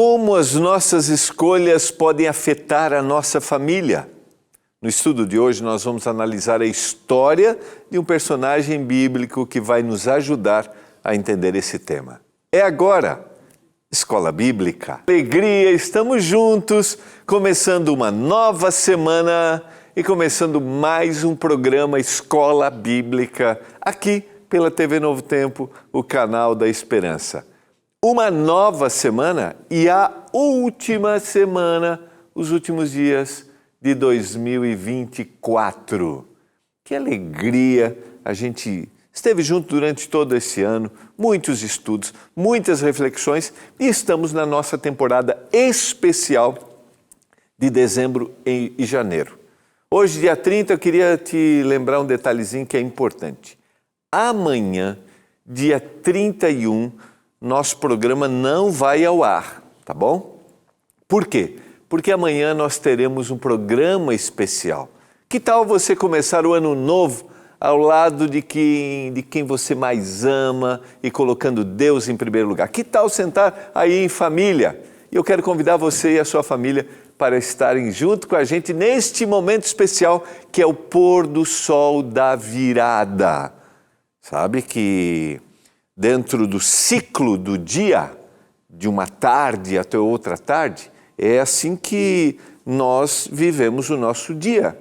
Como as nossas escolhas podem afetar a nossa família? No estudo de hoje, nós vamos analisar a história de um personagem bíblico que vai nos ajudar a entender esse tema. É agora, Escola Bíblica. Alegria, estamos juntos, começando uma nova semana e começando mais um programa Escola Bíblica, aqui pela TV Novo Tempo, o canal da Esperança. Uma nova semana e a última semana, os últimos dias de 2024. Que alegria! A gente esteve junto durante todo esse ano, muitos estudos, muitas reflexões e estamos na nossa temporada especial de dezembro e janeiro. Hoje, dia 30, eu queria te lembrar um detalhezinho que é importante. Amanhã, dia 31, nosso programa não vai ao ar, tá bom? Por quê? Porque amanhã nós teremos um programa especial. Que tal você começar o ano novo ao lado de quem você mais ama e colocando Deus em primeiro lugar? Que tal sentar aí em família? E eu quero convidar você e a sua família para estarem junto com a gente neste momento especial que é o pôr do sol da virada. Sabe que dentro do ciclo do dia, de uma tarde até outra tarde, é assim que nós vivemos o nosso dia.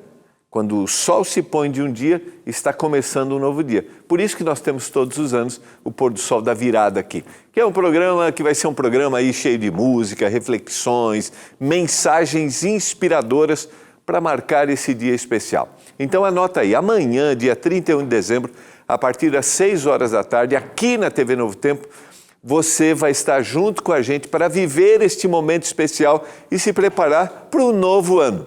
Quando o sol se põe de um dia, está começando um novo dia. Por isso que nós temos todos os anos o pôr do sol da virada aqui, que é um programa que vai ser um programa aí cheio de música, reflexões, mensagens inspiradoras para marcar esse dia especial. Então anota aí, amanhã, dia 31 de dezembro, a partir das 6 horas da tarde, aqui na TV Novo Tempo, você vai estar junto com a gente para viver este momento especial e se preparar para o novo ano.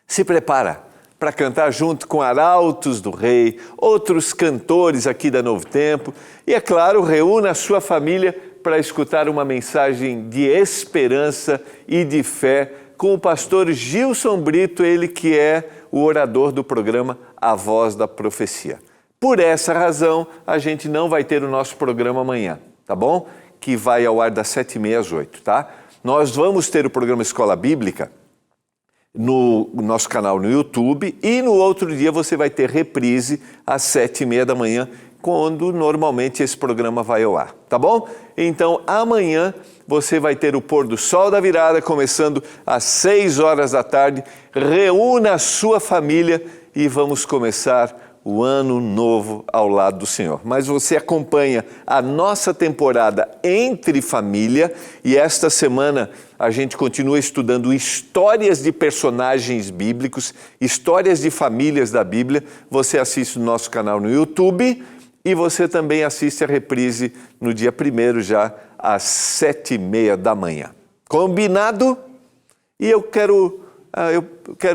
Se prepara para cantar junto com Arautos do Rei, outros cantores aqui da Novo Tempo e, é claro, reúna a sua família para escutar uma mensagem de esperança e de fé com o pastor Gilson Brito, ele que é o orador do programa A Voz da Profecia. Por essa razão, a gente não vai ter o nosso programa amanhã, tá bom? Que vai ao ar das 7h30 às 8h, tá? Nós vamos ter o programa Escola Bíblica no nosso canal no YouTube e no outro dia você vai ter reprise às 7h30 da manhã, quando normalmente esse programa vai ao ar, tá bom? Então, amanhã você vai ter o pôr do sol da virada, começando às 6 horas da tarde. Reúna a sua família e vamos começar o ano novo ao lado do Senhor. Mas você acompanha a nossa temporada Entre Família e esta semana a gente continua estudando histórias de personagens bíblicos, histórias de famílias da Bíblia. Você assiste no nosso canal no YouTube e você também assiste a reprise no dia 1º já às 7h30 da manhã. Combinado? E eu quero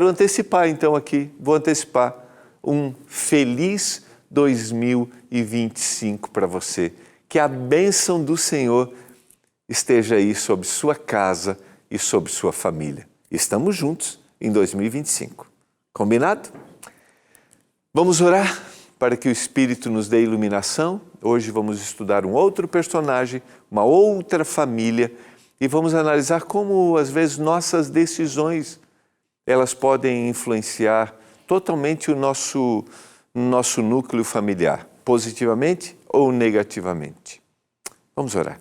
antecipar então aqui, vou antecipar um feliz 2025 para você. Que a bênção do Senhor esteja aí sobre sua casa e sobre sua família. Estamos juntos em 2025. Combinado? Vamos orar para que o Espírito nos dê iluminação. Hoje vamos estudar um outro personagem, uma outra família e vamos analisar como, às vezes, nossas decisões elas podem influenciar totalmente o nosso núcleo familiar, positivamente ou negativamente. Vamos orar.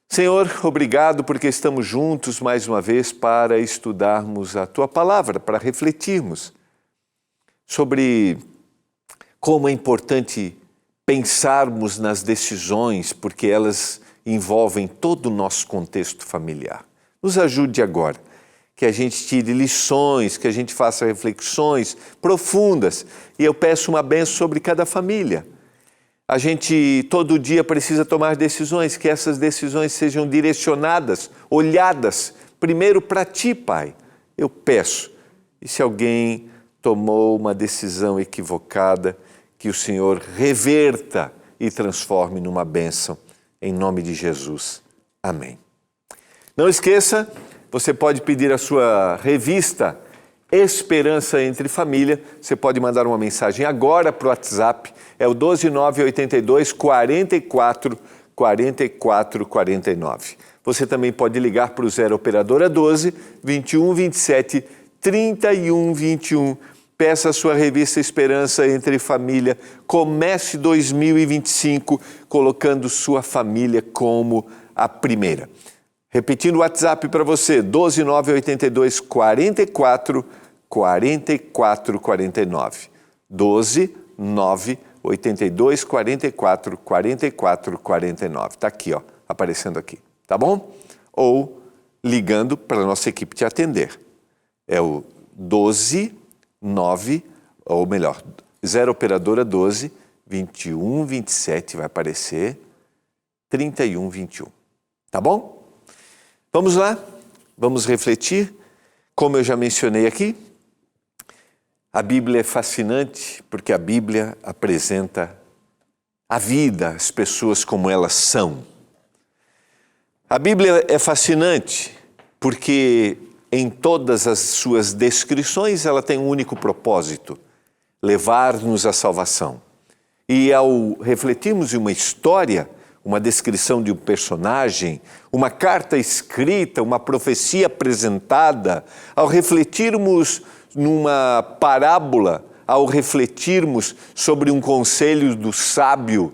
Senhor, obrigado porque estamos juntos mais uma vez para estudarmos a Tua Palavra, para refletirmos sobre como é importante pensarmos nas decisões, porque elas envolvem todo o nosso contexto familiar. Nos ajude agora. Que a gente tire lições, que a gente faça reflexões profundas. E eu peço uma bênção sobre cada família. A gente todo dia precisa tomar decisões, que essas decisões sejam direcionadas, olhadas primeiro para Ti, Pai. Eu peço. E se alguém tomou uma decisão equivocada, que o Senhor reverta e transforme numa bênção. Em nome de Jesus. Amém. Não esqueça, você pode pedir a sua revista Esperança Entre Família. Você pode mandar uma mensagem agora para o WhatsApp. É o 12982 44 44 49. Você também pode ligar para o 0 Operadora 12 21 27 31 21. Peça a sua revista Esperança Entre Família. Comece 2025 colocando sua família como a primeira. Repetindo o WhatsApp para você, 12 982 44 44 49. 12 982 44 44 49. Está aqui, ó, aparecendo aqui, tá bom? Ou ligando para a nossa equipe te atender. É o 12 9, ou melhor, 0 Operadora 12 21 27, vai aparecer 31 21. Tá bom? Vamos lá? Vamos refletir? Como eu já mencionei aqui, a Bíblia é fascinante porque a Bíblia apresenta a vida, as pessoas como elas são. A Bíblia é fascinante porque em todas as suas descrições ela tem um único propósito: levar-nos à salvação. E ao refletirmos em uma história, uma descrição de um personagem, uma carta escrita, uma profecia apresentada, ao refletirmos numa parábola, ao refletirmos sobre um conselho do sábio,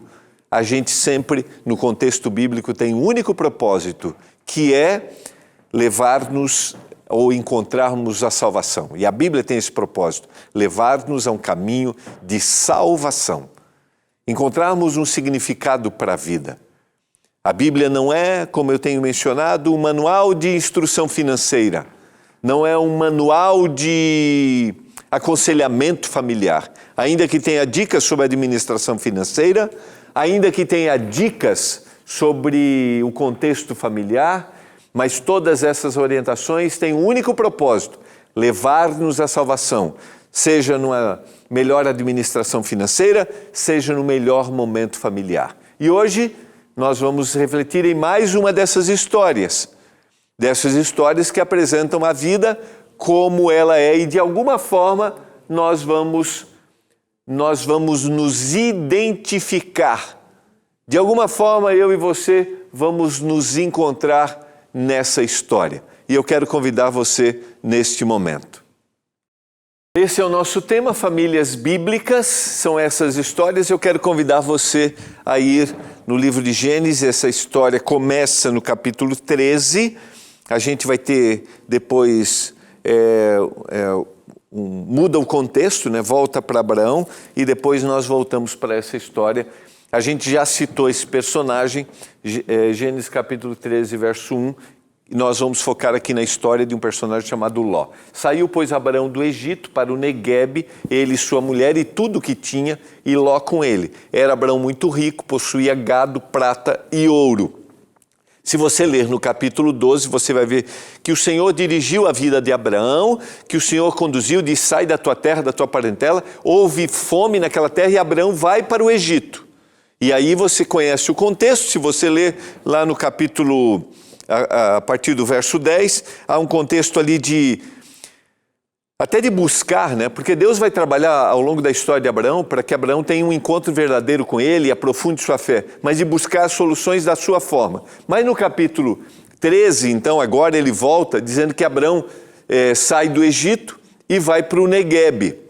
a gente sempre, no contexto bíblico, tem um único propósito, que é levar-nos ou encontrarmos a salvação. E a Bíblia tem esse propósito, levar-nos a um caminho de salvação. Encontrarmos um significado para a vida. A Bíblia não é, como eu tenho mencionado, um manual de instrução financeira. Não é um manual de aconselhamento familiar. Ainda que tenha dicas sobre administração financeira, ainda que tenha dicas sobre o contexto familiar, mas todas essas orientações têm um único propósito: levar-nos à salvação, seja numa melhor administração financeira, seja no melhor momento familiar. E hoje nós vamos refletir em mais uma dessas histórias que apresentam a vida como ela é, e de alguma forma nós vamos nos identificar. De alguma forma eu e você vamos nos encontrar nessa história. E eu quero convidar você neste momento. Esse é o nosso tema, famílias bíblicas, são essas histórias. Eu quero convidar você a ir no livro de Gênesis. Essa história começa no capítulo 13. A gente vai ter depois, muda o contexto, né? Volta para Abraão e depois nós voltamos para essa história. A gente já citou esse personagem, Gênesis capítulo 13, verso 1. E nós vamos focar aqui na história de um personagem chamado Ló. Saiu, pois, Abraão do Egito para o Neguebe, ele e sua mulher e tudo que tinha, e Ló com ele. Era Abraão muito rico, possuía gado, prata e ouro. Se você ler no capítulo 12, você vai ver que o Senhor dirigiu a vida de Abraão, que o Senhor conduziu, diz: sai da tua terra, da tua parentela. Houve fome naquela terra e Abraão vai para o Egito. E aí você conhece o contexto. Se você ler lá no capítulo, a partir do verso 10, há um contexto ali até de buscar, né? Porque Deus vai trabalhar ao longo da história de Abraão para que Abraão tenha um encontro verdadeiro com ele e aprofunde sua fé, mas de buscar soluções da sua forma. Mas no capítulo 13, então, agora ele volta dizendo que Abraão sai do Egito e vai para o Neguebe.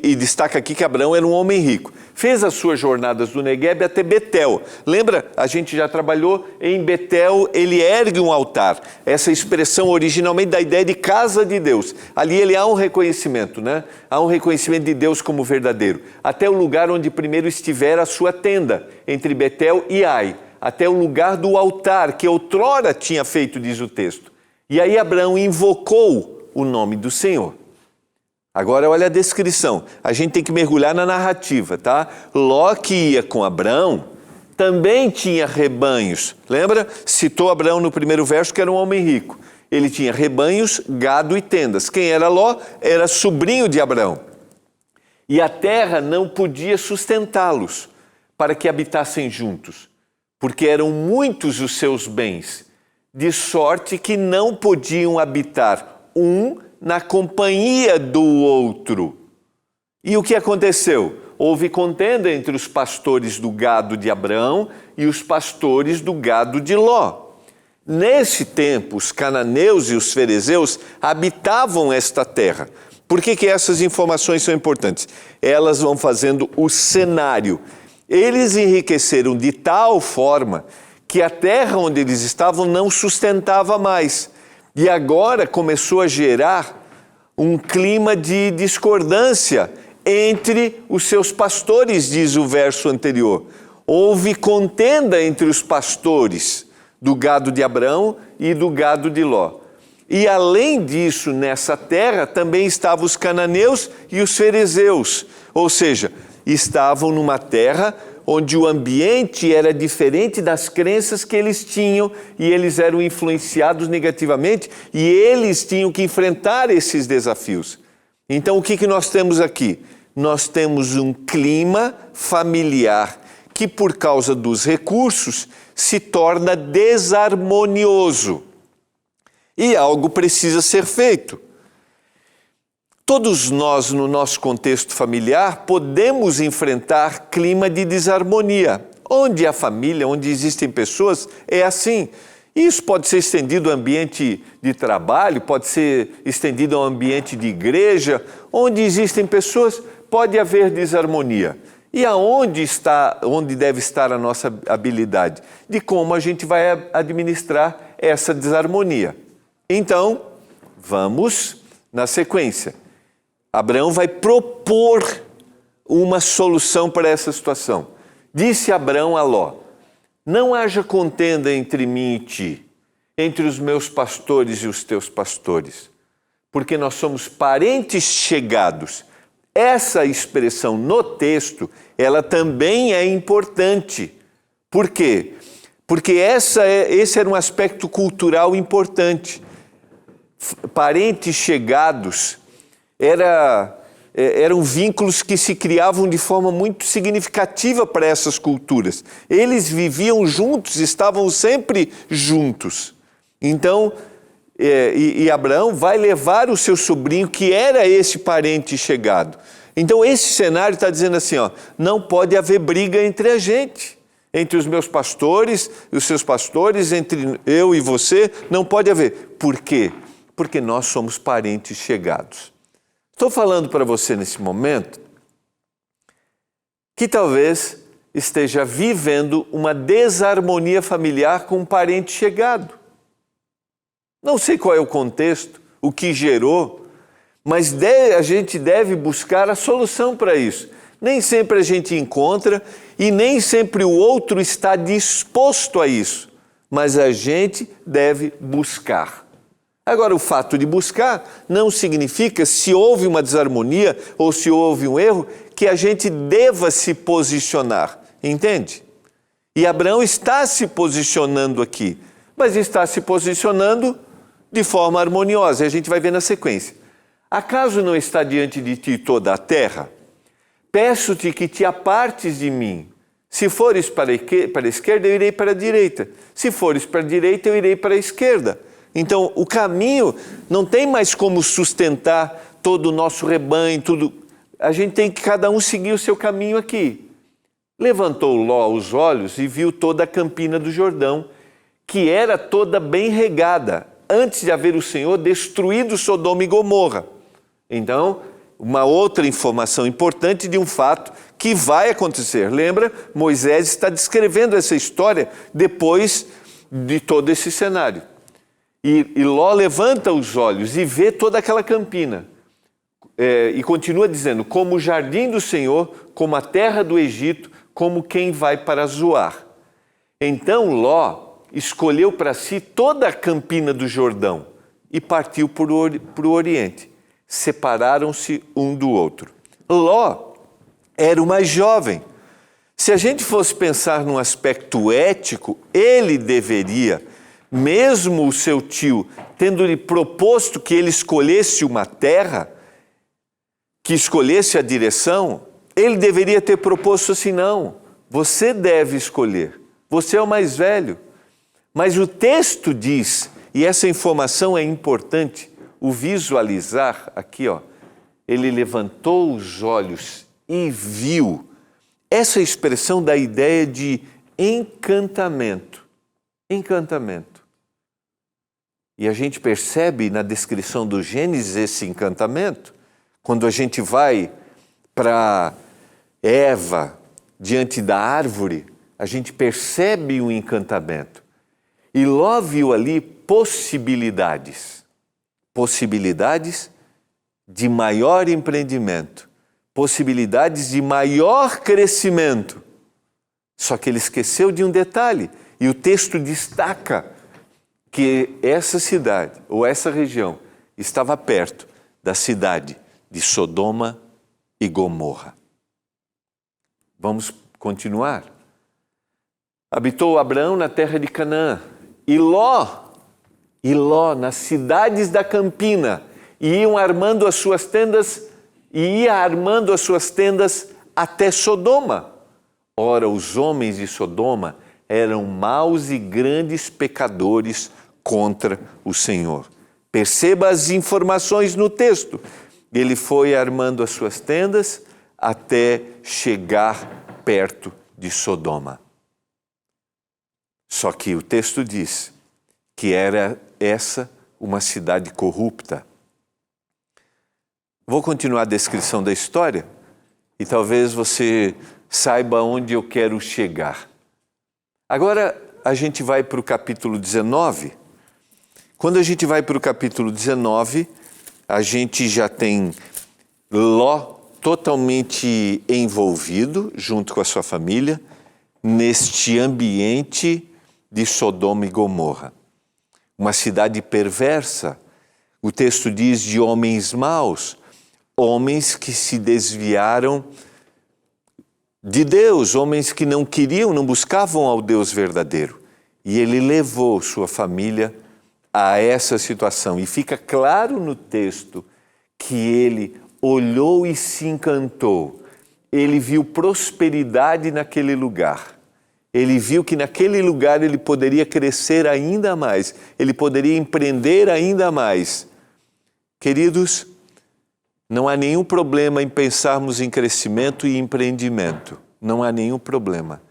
E destaca aqui que Abraão era um homem rico. Fez as suas jornadas do Neguebe até Betel. Lembra? A gente já trabalhou em Betel, ele ergue um altar. Essa expressão originalmente da ideia de casa de Deus. Ali ele há um reconhecimento, né? Há um reconhecimento de Deus como verdadeiro. Até o lugar onde primeiro estivera a sua tenda, entre Betel e Ai. Até o lugar do altar, que outrora tinha feito, diz o texto. E aí Abraão invocou o nome do Senhor. Agora olha a descrição, a gente tem que mergulhar na narrativa, tá? Ló, que ia com Abraão, também tinha rebanhos. Lembra? Citou Abraão no primeiro verso que era um homem rico. Ele tinha rebanhos, gado e tendas. Quem era Ló? Era sobrinho de Abraão. E a terra não podia sustentá-los para que habitassem juntos, porque eram muitos os seus bens, de sorte que não podiam habitar um na companhia do outro. E o que aconteceu? houve contenda entre os pastores do gado de Abrão e os pastores do gado de Ló. Nesse tempo, os cananeus e os ferezeus habitavam esta terra. Por que essas informações são importantes? Elas vão fazendo o cenário. Eles enriqueceram de tal forma que a terra onde eles estavam não sustentava mais. E agora começou a gerar um clima de discordância entre os seus pastores, diz o verso anterior. Houve contenda entre os pastores do gado de Abrão e do gado de Ló. E além disso, nessa terra também estavam os cananeus e os ferezeus, ou seja, estavam numa terra onde o ambiente era diferente das crenças que eles tinham e eles eram influenciados negativamente e eles tinham que enfrentar esses desafios. Então, o que nós temos aqui? Nós temos um clima familiar que, por causa dos recursos, se torna desarmonioso. E algo precisa ser feito. Todos nós, no nosso contexto familiar, podemos enfrentar clima de desarmonia. Onde há família, onde existem pessoas, é assim. Isso pode ser estendido ao ambiente de trabalho, pode ser estendido ao ambiente de igreja. Onde existem pessoas, pode haver desarmonia. E onde deve estar a nossa habilidade? De como a gente vai administrar essa desarmonia. Então, vamos na sequência. Abraão vai propor uma solução para essa situação. Disse Abraão a Ló: não haja contenda entre mim e ti, entre os meus pastores e os teus pastores, porque nós somos parentes chegados. Essa expressão no texto, ela também é importante. Por quê? Porque esse era um aspecto cultural importante. Parentes chegados eram vínculos que se criavam de forma muito significativa para essas culturas. Eles viviam juntos, estavam sempre juntos. Então, Abraão vai levar o seu sobrinho, que era esse parente chegado. Então, esse cenário está dizendo assim, não pode haver briga entre a gente, entre os meus pastores e os seus pastores, entre eu e você, não pode haver. Por quê? Porque nós somos parentes chegados. Estou falando para você nesse momento que talvez esteja vivendo uma desarmonia familiar com um parente chegado. Não sei qual é o contexto, o que gerou, mas a gente deve buscar a solução para isso. Nem sempre a gente encontra e nem sempre o outro está disposto a isso, mas a gente deve buscar. Agora, o fato de buscar não significa, se houve uma desarmonia ou se houve um erro, que a gente deva se posicionar, entende? E Abraão está se posicionando aqui, mas está se posicionando de forma harmoniosa, e a gente vai ver na sequência. Acaso não está diante de ti toda a terra? Peço-te que te apartes de mim. Se fores para a esquerda, eu irei para a direita. Se fores para a direita, eu irei para a esquerda. Então, o caminho não tem mais como sustentar todo o nosso rebanho, tudo. A gente tem que cada um seguir o seu caminho aqui. Levantou Ló os olhos e viu toda a campina do Jordão, que era toda bem regada, antes de haver o Senhor destruído Sodoma e Gomorra. Então, uma outra informação importante de um fato que vai acontecer. Lembra? Moisés está descrevendo essa história depois de todo esse cenário. E Ló levanta os olhos e vê toda aquela campina. E continua dizendo, como o jardim do Senhor, como a terra do Egito, como quem vai para Zoar. Então Ló escolheu para si toda a campina do Jordão e partiu para o Oriente. Separaram-se um do outro. Ló era o mais jovem. Se a gente fosse pensar num aspecto ético, ele deveria, mesmo o seu tio tendo-lhe proposto que ele escolhesse uma terra, que escolhesse a direção, ele deveria ter proposto assim, não, você deve escolher, você é o mais velho. Mas o texto diz, e essa informação é importante, o visualizar aqui, ele levantou os olhos e viu. Essa expressão dá a ideia de encantamento. Encantamento. E a gente percebe na descrição do Gênesis esse encantamento, quando a gente vai para Eva diante da árvore, a gente percebe o encantamento. E Ló viu ali possibilidades. Possibilidades de maior empreendimento. Possibilidades de maior crescimento. Só que ele esqueceu de um detalhe. E o texto destaca que essa cidade, ou essa região, estava perto da cidade de Sodoma e Gomorra. Vamos continuar. Habitou Abraão na terra de Canaã, e Ló nas cidades da campina, ia armando as suas tendas até Sodoma. Ora, os homens de Sodoma eram maus e grandes pecadores contra o Senhor. Perceba as informações no texto. Ele foi armando as suas tendas até chegar perto de Sodoma. Só que o texto diz que era essa uma cidade corrupta. Vou continuar a descrição da história e talvez você saiba onde eu quero chegar. Agora a gente vai para o capítulo 19. Quando a gente vai para o capítulo 19, a gente já tem Ló totalmente envolvido, junto com a sua família, neste ambiente de Sodoma e Gomorra. Uma cidade perversa. O texto diz de homens maus, homens que se desviaram de Deus, homens que não queriam, não buscavam ao Deus verdadeiro. E ele levou sua família a essa situação. E fica claro no texto que ele olhou e se encantou. Ele viu prosperidade naquele lugar. Ele viu que naquele lugar ele poderia crescer ainda mais. Ele poderia empreender ainda mais. Queridos, não há nenhum problema em pensarmos em crescimento e empreendimento. Não há nenhum problema.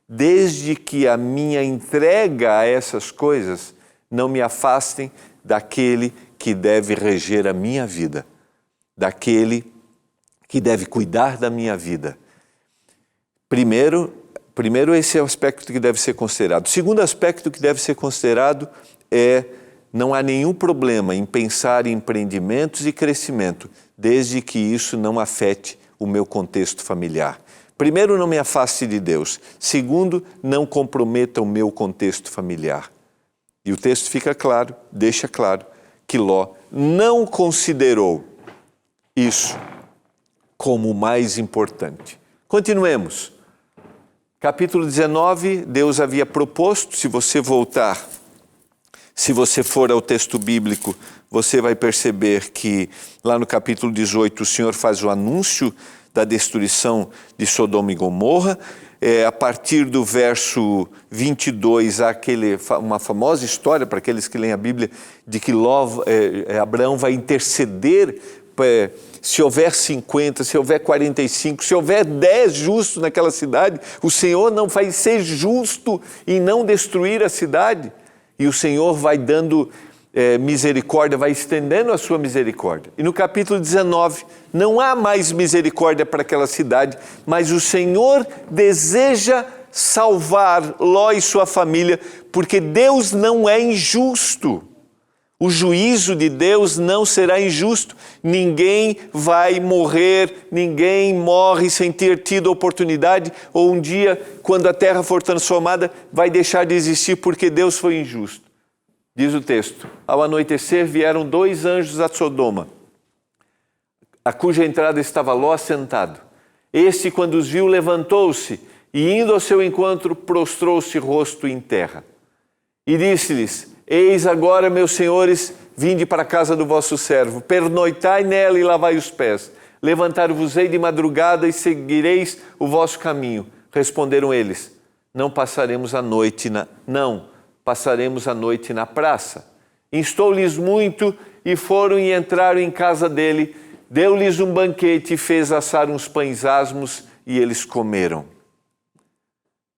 Desde que a minha entrega a essas coisas não me afastem daquele que deve reger a minha vida, daquele que deve cuidar da minha vida. Primeiro, esse é o aspecto que deve ser considerado. O segundo aspecto que deve ser considerado é: não há nenhum problema em pensar em empreendimentos e crescimento, desde que isso não afete o meu contexto familiar. Primeiro, não me afaste de Deus. Segundo, não comprometa o meu contexto familiar. E o texto fica claro, deixa claro, que Ló não considerou isso como o mais importante. Continuemos. Capítulo 19, Deus havia proposto, se você for ao texto bíblico, você vai perceber que lá no capítulo 18 o Senhor faz o anúncio da destruição de Sodoma e Gomorra. A partir do verso 22, há uma famosa história para aqueles que leem a Bíblia, de que Abraão vai interceder, se houver 50, se houver 45, se houver 10 justos naquela cidade, o Senhor não vai ser justo em não destruir a cidade. E o Senhor vai dando misericórdia, vai estendendo a sua misericórdia. E no capítulo 19, não há mais misericórdia para aquela cidade, mas o Senhor deseja salvar Ló e sua família, porque Deus não é injusto. O juízo de Deus não será injusto. Ninguém vai morrer, ninguém morre sem ter tido oportunidade, ou um dia, quando a terra for transformada, vai deixar de existir porque Deus foi injusto. Diz o texto: ao anoitecer vieram 2 anjos a Sodoma, a cuja entrada estava Ló sentado. Este, quando os viu, levantou-se e, indo ao seu encontro, prostrou-se rosto em terra. E disse-lhes: eis agora, meus senhores, vinde para a casa do vosso servo, pernoitai nela e lavai os pés. Levantar-vos-ei de madrugada e seguireis o vosso caminho. Responderam eles: não passaremos a noite passaremos a noite na praça. Instou-lhes muito e foram e entraram em casa dele. deu-lhes um banquete e fez assar uns pães asmos e eles comeram.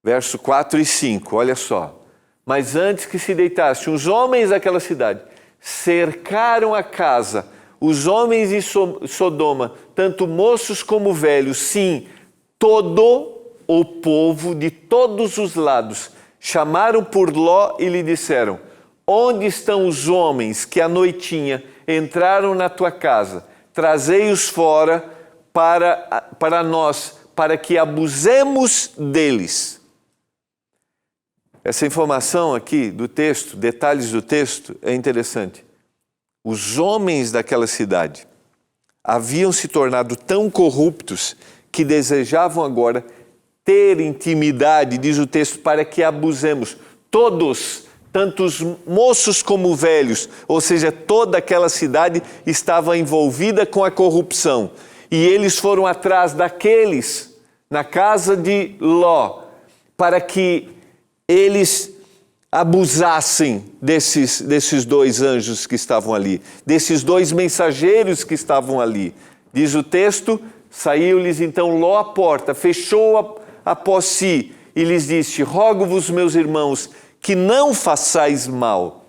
Verso 4 e 5, olha só. Mas antes que se deitassem, os homens daquela cidade cercaram a casa, os homens de Sodoma, tanto moços como velhos, sim, todo o povo de todos os lados, chamaram por Ló e lhe disseram: onde estão os homens que à noitinha entraram na tua casa? Trazei-os fora para nós, para que abusemos deles. Essa informação aqui do texto, detalhes do texto, é interessante. Os homens daquela cidade haviam se tornado tão corruptos que desejavam agora ter intimidade, diz o texto, para que abusemos. Todos, tanto os moços como velhos, ou seja, toda aquela cidade estava envolvida com a corrupção. E eles foram atrás daqueles, na casa de Ló, para que eles abusassem desses dois anjos que estavam ali, desses dois mensageiros que estavam ali. Diz o texto, saiu-lhes então Ló à porta, fechou após si e lhes disse: rogo-vos, meus irmãos, que não façais mal.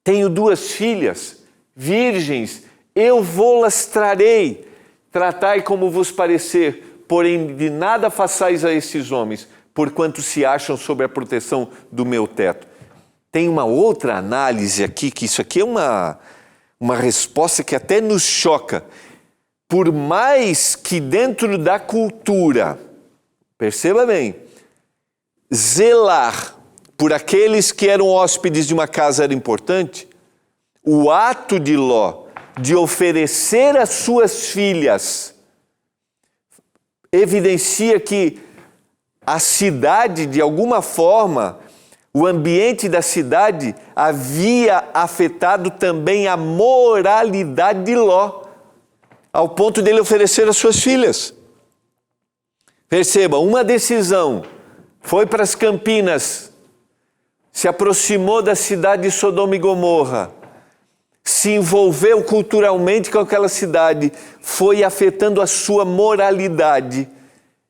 Tenho 2 filhas, virgens, eu vô-las trarei. Tratai como vos parecer, porém de nada façais a esses homens, porquanto se acham sob a proteção do meu teto. Tem uma outra análise aqui, que isso aqui é uma resposta que até nos choca. Por mais que dentro da cultura, perceba bem, zelar por aqueles que eram hóspedes de uma casa era importante, o ato de Ló de oferecer as suas filhas evidencia que a cidade, de alguma forma, o ambiente da cidade havia afetado também a moralidade de Ló, ao ponto dele oferecer as suas filhas. Perceba, uma decisão, foi para as Campinas, se aproximou da cidade de Sodoma e Gomorra, se envolveu culturalmente com aquela cidade, foi afetando a sua moralidade.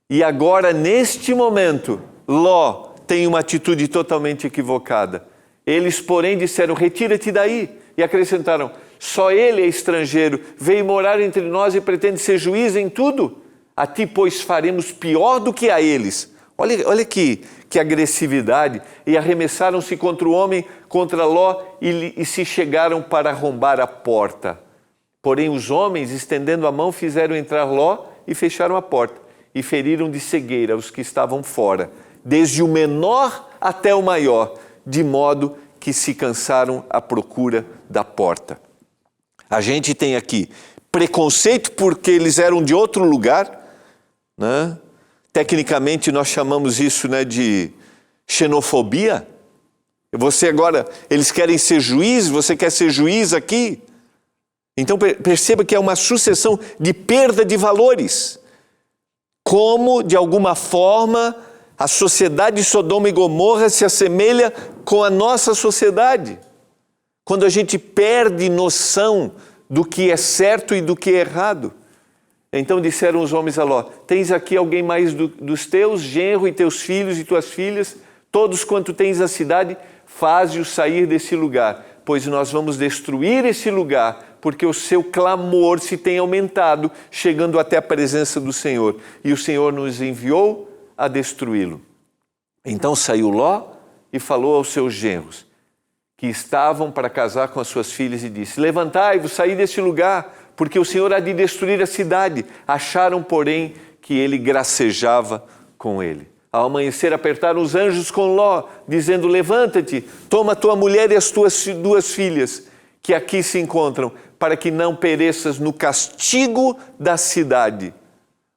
E agora, neste momento, Ló tem uma atitude totalmente equivocada. Eles, porém, disseram: retira-te daí. E acrescentaram: só ele é estrangeiro, veio morar entre nós e pretende ser juiz em tudo. A ti, pois, faremos pior do que a eles. Olha que agressividade. E arremessaram-se contra o homem, contra Ló, e se chegaram para arrombar a porta. Porém, os homens, estendendo a mão, fizeram entrar Ló e fecharam a porta. E feriram de cegueira os que estavam fora, desde o menor até o maior, de modo que se cansaram à procura da porta. A gente tem aqui preconceito porque eles eram de outro lugar, né? Tecnicamente nós chamamos isso, né, de xenofobia. Você agora, eles querem ser juiz, você quer ser juiz aqui? Então perceba que é uma sucessão de perda de valores. Como, de alguma forma, a sociedade de Sodoma e Gomorra se assemelha com a nossa sociedade. Quando a gente perde noção do que é certo e do que é errado. Então disseram os homens a Ló: tens aqui alguém mais dos teus, genro e teus filhos e tuas filhas, todos quanto tens na cidade, faze-os sair desse lugar, pois nós vamos destruir esse lugar, porque o seu clamor se tem aumentado, chegando até a presença do Senhor. E o Senhor nos enviou a destruí-lo. Então saiu Ló e falou aos seus genros, que estavam para casar com as suas filhas, e disse: levantai-vos, saí deste lugar, porque o Senhor há de destruir a cidade. Acharam, porém, que ele gracejava com ele. Ao amanhecer, apertaram os anjos com Ló, dizendo: levanta-te, toma tua mulher e as tuas 2 filhas, que aqui se encontram, para que não pereças no castigo da cidade.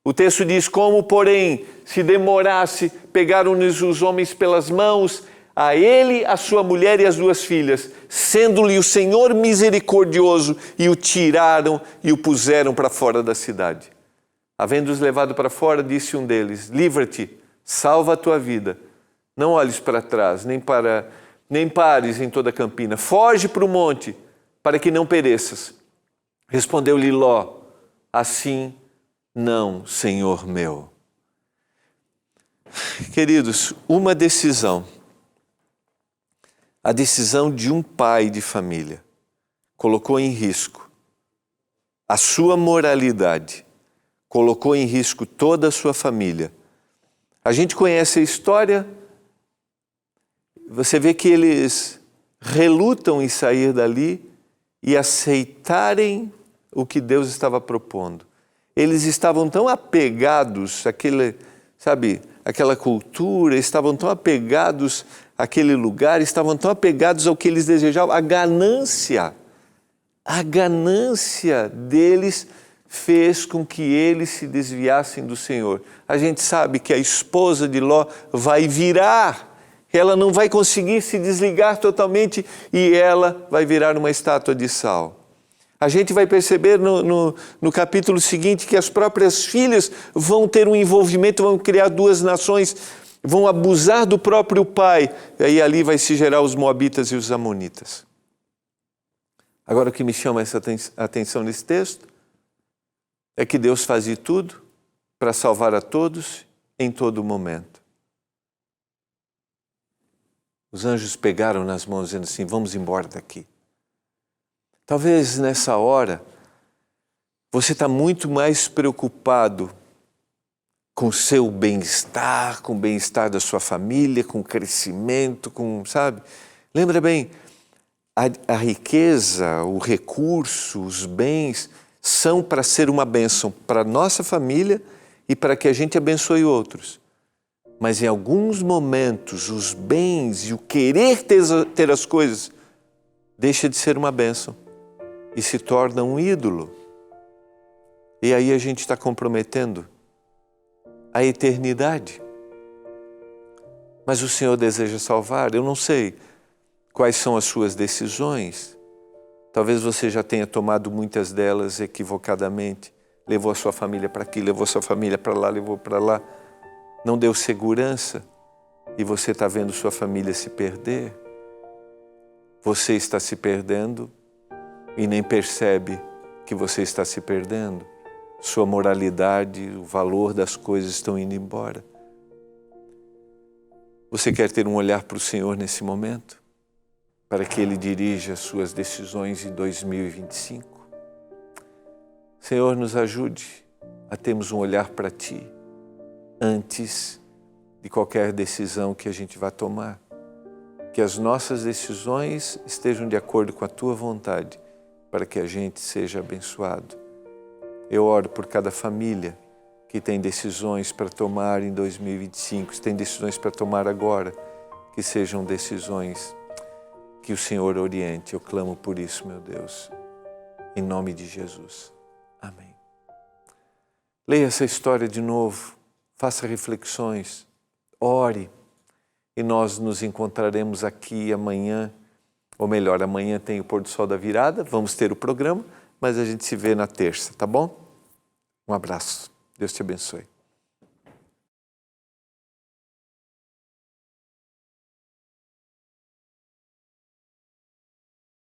O texto diz: como, porém, se demorasse, pegaram-nos os homens pelas mãos, a ele, a sua mulher e as 2 filhas, sendo-lhe o Senhor misericordioso, e o tiraram e o puseram para fora da cidade. Havendo-os levado para fora, disse um deles: livra-te, salva a tua vida, não olhes para trás, nem pares em toda a campina, foge para o monte, para que não pereças. Respondeu-lhe Ló: assim não, Senhor meu. Queridos, uma decisão, a decisão de um pai de família, colocou em risco a sua moralidade, colocou em risco toda a sua família. A gente conhece a história, você vê que eles relutam em sair dali e aceitarem o que Deus estava propondo. Eles estavam tão apegados àquela cultura, estavam tão apegados àquele lugar, estavam tão apegados ao que eles desejavam. A ganância deles fez com que eles se desviassem do Senhor. A gente sabe que a esposa de Ló vai virar, ela não vai conseguir se desligar totalmente e ela vai virar uma estátua de sal. A gente vai perceber no capítulo seguinte que as próprias filhas vão ter um envolvimento, vão criar duas nações, vão abusar do próprio pai, e aí ali vai se gerar os moabitas e os amonitas. Agora o que me chama essa atenção nesse texto é que Deus faz de tudo para salvar a todos em todo momento. Os anjos pegaram nas mãos dizendo assim, vamos embora daqui. Talvez nessa hora você está muito mais preocupado com o seu bem-estar, com o bem-estar da sua família, com o crescimento, Lembra bem, a riqueza, o recurso, os bens são para ser uma bênção para a nossa família e para que a gente abençoe outros. Mas em alguns momentos, os bens e o querer ter as coisas deixa de ser uma bênção e se torna um ídolo. E aí a gente está comprometendo a eternidade. Mas o Senhor deseja salvar. Eu não sei quais são as suas decisões. Talvez você já tenha tomado muitas delas equivocadamente. Levou a sua família para aqui, levou a sua família para lá, levou para lá. Não deu segurança e você está vendo sua família se perder. Você está se perdendo e nem percebe que você está se perdendo. Sua moralidade, o valor das coisas estão indo embora. Você quer ter um olhar para o Senhor nesse momento? Para que Ele dirija as suas decisões em 2025? Senhor, nos ajude a termos um olhar para Ti antes de qualquer decisão que a gente vá tomar. Que as nossas decisões estejam de acordo com a Tua vontade, para que a gente seja abençoado. Eu oro por cada família que tem decisões para tomar em 2025, que tem decisões para tomar agora, que sejam decisões que o Senhor oriente. Eu clamo por isso, meu Deus, em nome de Jesus. Amém. Leia essa história de novo, faça reflexões, ore, e nós nos encontraremos aqui amanhã, ou melhor, amanhã tem o pôr do sol da virada, vamos ter o programa, mas a gente se vê na terça, tá bom? Um abraço. Deus te abençoe.